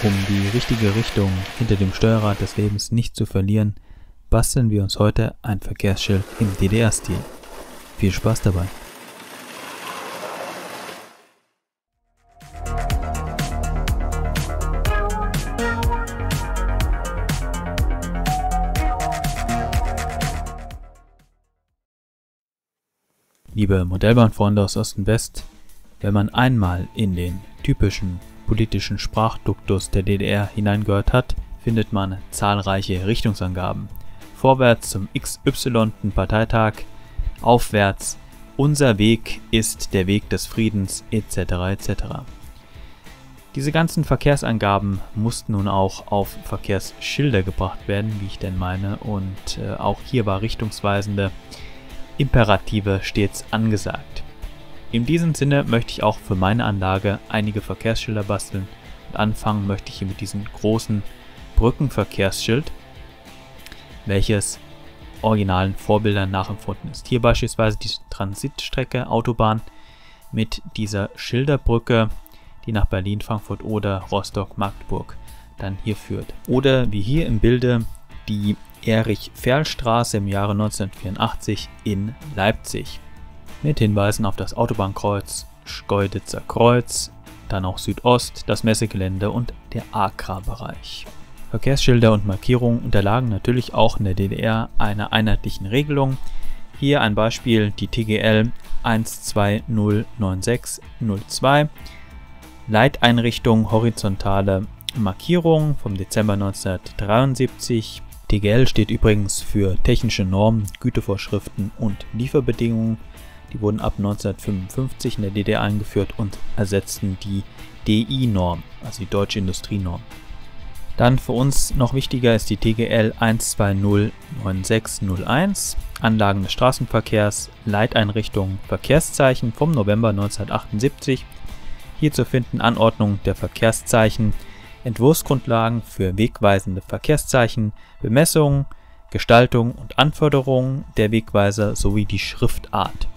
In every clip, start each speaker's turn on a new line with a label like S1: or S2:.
S1: Um die richtige Richtung hinter dem Steuerrad des Lebens nicht zu verlieren, basteln wir uns heute ein Verkehrsschild im DDR-Stil. Viel Spaß dabei! Liebe Modellbahnfreunde aus Ost und West, wenn man einmal in den typischen politischen Sprachduktus der DDR hineingehört hat, findet man zahlreiche Richtungsangaben. Vorwärts zum XY. Parteitag, aufwärts, unser Weg ist der Weg des Friedens, etc. etc. Diese ganzen Verkehrsangaben mussten nun auch auf Verkehrsschilder gebracht werden, wie ich denn meine, und auch hier war richtungsweisende Imperative stets angesagt. In diesem Sinne möchte ich auch für meine Anlage einige Verkehrsschilder basteln und anfangen möchte ich hier mit diesem großen Brückenverkehrsschild, welches originalen Vorbildern nachempfunden ist. Hier beispielsweise die Transitstrecke Autobahn mit dieser Schilderbrücke, die nach Berlin, Frankfurt oder Rostock, Magdeburg dann hier führt. Oder wie hier im Bilde die Erich-Ferl-Straße im Jahre 1984 in Leipzig. Mit Hinweisen auf das Autobahnkreuz Schkeuditzer Kreuz, dann auch Südost, das Messegelände und der Akra-Bereich. Verkehrsschilder und Markierungen unterlagen natürlich auch in der DDR einer einheitlichen Regelung. Hier ein Beispiel, die TGL 1209602, Leiteinrichtung horizontale Markierung vom Dezember 1973. TGL steht übrigens für Technische Normen, Gütevorschriften und Lieferbedingungen. Die wurden ab 1955 in der DDR eingeführt und ersetzten die DI-Norm, also die Deutsche Industrienorm. Dann für uns noch wichtiger ist die TGL 1209601, Anlagen des Straßenverkehrs, Leiteinrichtungen, Verkehrszeichen vom November 1978. Hier zu finden Anordnung der Verkehrszeichen, Entwurfsgrundlagen für wegweisende Verkehrszeichen, Bemessungen, Gestaltung und Anforderungen der Wegweiser sowie die Schriftart.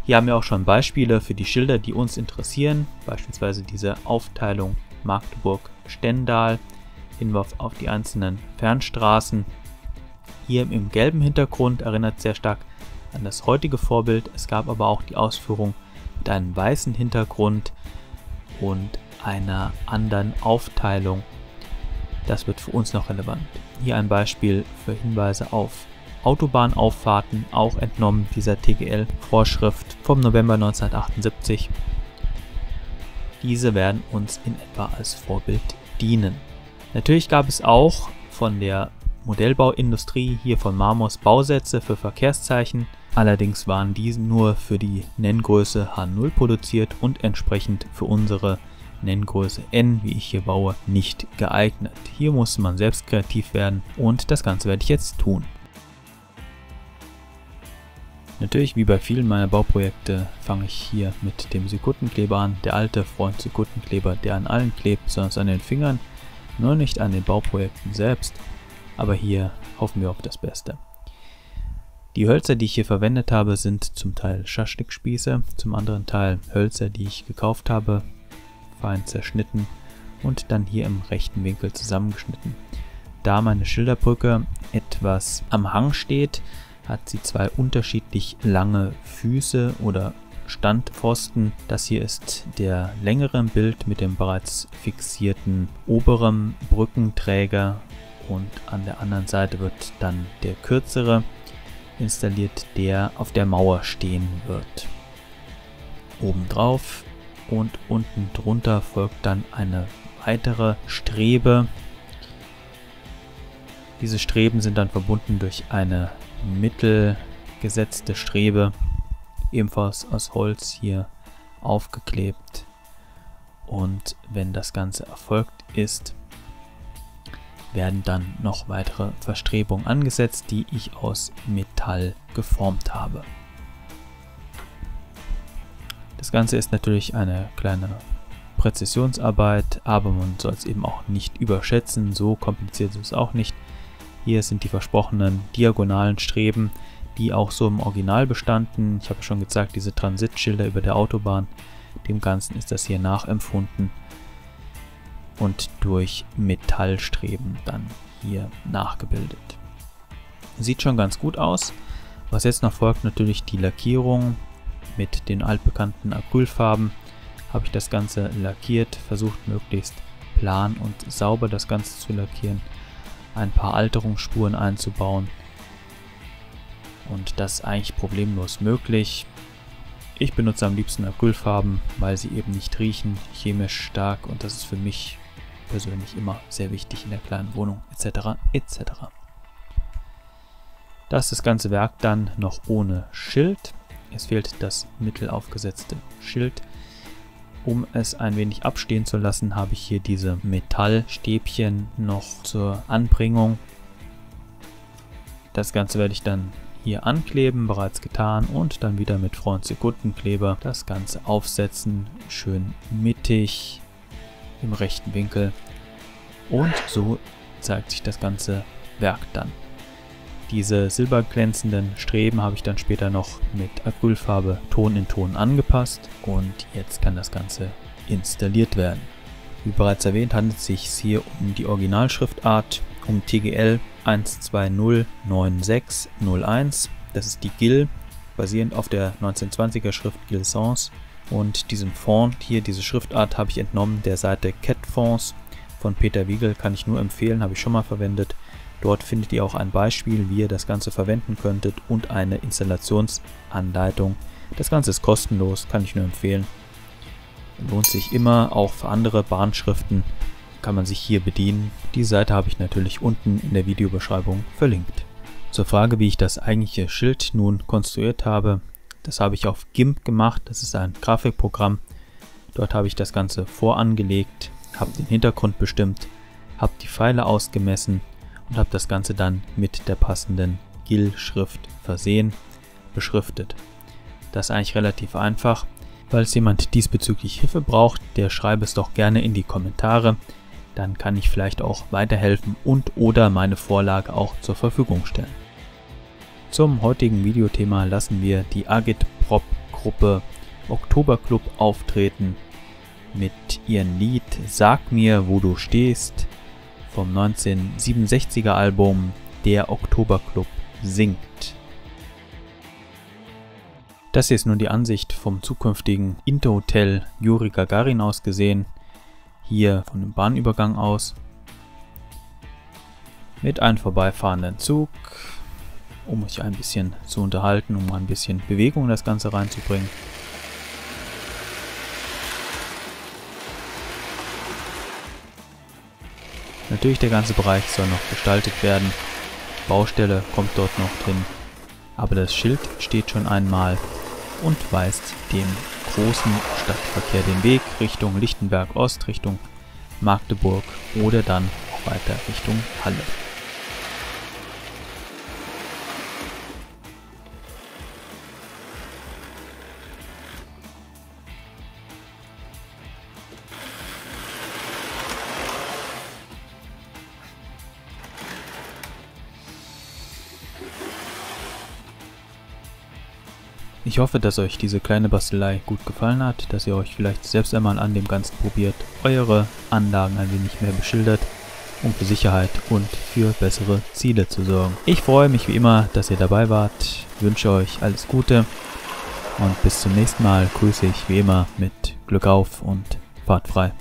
S1: Hier haben wir auch schon Beispiele für die Schilder, die uns interessieren, beispielsweise diese Aufteilung Magdeburg-Stendal, Hinweis auf die einzelnen Fernstraßen. Hier im gelben Hintergrund erinnert sehr stark an das heutige Vorbild. Es gab aber auch die Ausführung mit einem weißen Hintergrund und einer anderen Aufteilung. Das wird für uns noch relevant. Hier ein Beispiel für Hinweise auf Autobahnauffahrten, auch entnommen dieser TGL-Vorschrift vom November 1978. Diese werden uns in etwa als Vorbild dienen. Natürlich gab es auch von der Modellbauindustrie, hier von Marmos, Bausätze für Verkehrszeichen. Allerdings waren diese nur für die Nenngröße H0 produziert und entsprechend für unsere Nenngröße N, wie ich hier baue, nicht geeignet. Hier musste man selbst kreativ werden und das Ganze werde ich jetzt tun. Natürlich, wie bei vielen meiner Bauprojekte, fange ich hier mit dem Sekuttenkleber an. Der alte Freund Sekuttenkleber, der an allen klebt, sondern an den Fingern, nur nicht an den Bauprojekten selbst. Aber hier hoffen wir auf das Beste. Die Hölzer, die ich hier verwendet habe, sind zum Teil Schaschlikspieße, zum anderen Teil Hölzer, die ich gekauft habe, fein zerschnitten und dann hier im rechten Winkel zusammengeschnitten. Da meine Schilderbrücke etwas am Hang steht, hat sie zwei unterschiedlich lange Füße oder Standpfosten. Das hier ist der längere im Bild mit dem bereits fixierten oberen Brückenträger und an der anderen Seite wird dann der kürzere installiert, der auf der Mauer stehen wird. Obendrauf und unten drunter folgt dann eine weitere Strebe. Diese Streben sind dann verbunden durch eine mittelgesetzte Strebe, ebenfalls aus Holz hier aufgeklebt. Und wenn das Ganze erfolgt ist, werden dann noch weitere Verstrebungen angesetzt, die ich aus Metall geformt habe. Das Ganze ist natürlich eine kleine Präzisionsarbeit, aber man soll es eben auch nicht überschätzen, so kompliziert ist es auch nicht. Hier sind die versprochenen diagonalen Streben, die auch so im Original bestanden. Ich habe schon gesagt, diese Transitschilder über der Autobahn, dem Ganzen ist das hier nachempfunden. und durch Metallstreben dann hier nachgebildet. Sieht schon ganz gut aus. Was jetzt noch folgt, natürlich die Lackierung mit den altbekannten Acrylfarben. Habe ich das Ganze lackiert, versucht möglichst plan und sauber das Ganze zu lackieren, ein paar Alterungsspuren einzubauen und das ist eigentlich problemlos möglich. Ich benutze am liebsten Acrylfarben, weil sie eben nicht riechen, chemisch stark und das ist für mich persönlich immer sehr wichtig in der kleinen Wohnung etc. etc. Das ist das ganze Werk dann noch ohne Schild. Es fehlt das mittelaufgesetzte Schild. Um es ein wenig abstehen zu lassen, habe ich hier diese Metallstäbchen noch zur Anbringung. Das Ganze werde ich dann hier ankleben, bereits getan, und dann wieder mit Front-Sekundenkleber das Ganze aufsetzen, schön mittig im rechten Winkel, und so zeigt sich das ganze Werk dann. Diese silberglänzenden Streben habe ich dann später noch mit Acrylfarbe Ton in Ton angepasst und jetzt kann das Ganze installiert werden. Wie bereits erwähnt, handelt es sich hier um die Originalschriftart, um TGL 1209601. Das ist die GIL, basierend auf der 1920er Schrift GIL Sans. Und diesen Font hier, diese Schriftart, habe ich entnommen der Seite Cat Fonts von Peter Wiegel, kann ich nur empfehlen, habe ich schon mal verwendet. Dort findet ihr auch ein Beispiel, wie ihr das Ganze verwenden könntet und eine Installationsanleitung. Das Ganze ist kostenlos, kann ich nur empfehlen. Lohnt sich immer, auch für andere Bahnschriften kann man sich hier bedienen. Die Seite habe ich natürlich unten in der Videobeschreibung verlinkt. Zur Frage, wie ich das eigentliche Schild nun konstruiert habe, das habe ich auf GIMP gemacht, das ist ein Grafikprogramm. Dort habe ich das Ganze vorangelegt, habe den Hintergrund bestimmt, habe die Pfeile ausgemessen und habe das Ganze dann mit der passenden GIL-Schrift versehen, beschriftet. Das ist eigentlich relativ einfach. Falls jemand diesbezüglich Hilfe braucht, der schreibe es doch gerne in die Kommentare. Dann kann ich vielleicht auch weiterhelfen und oder meine Vorlage auch zur Verfügung stellen. Zum heutigen Videothema lassen wir die Agitprop-Gruppe Oktoberclub auftreten mit ihrem Lied Sag mir, wo du stehst vom 1967er Album Der Oktoberclub singt. Das hier ist nun die Ansicht vom zukünftigen Interhotel Juri Gagarin aus gesehen. Hier von dem Bahnübergang aus. Mit einem vorbeifahrenden Zug, um euch ein bisschen zu unterhalten, um ein bisschen Bewegung in das Ganze reinzubringen. Natürlich, der ganze Bereich soll noch gestaltet werden. Baustelle kommt dort noch drin. Aber das Schild steht schon einmal und weist dem großen Stadtverkehr den Weg Richtung Lichtenberg Ost, Richtung Magdeburg oder dann auch weiter Richtung Halle. Ich hoffe, dass euch diese kleine Bastelei gut gefallen hat, dass ihr euch vielleicht selbst einmal an dem Ganzen probiert, eure Anlagen ein wenig mehr beschildert, um für Sicherheit und für bessere Ziele zu sorgen. Ich freue mich wie immer, dass ihr dabei wart, wünsche euch alles Gute und bis zum nächsten Mal grüße ich wie immer mit Glück auf und fahrt frei.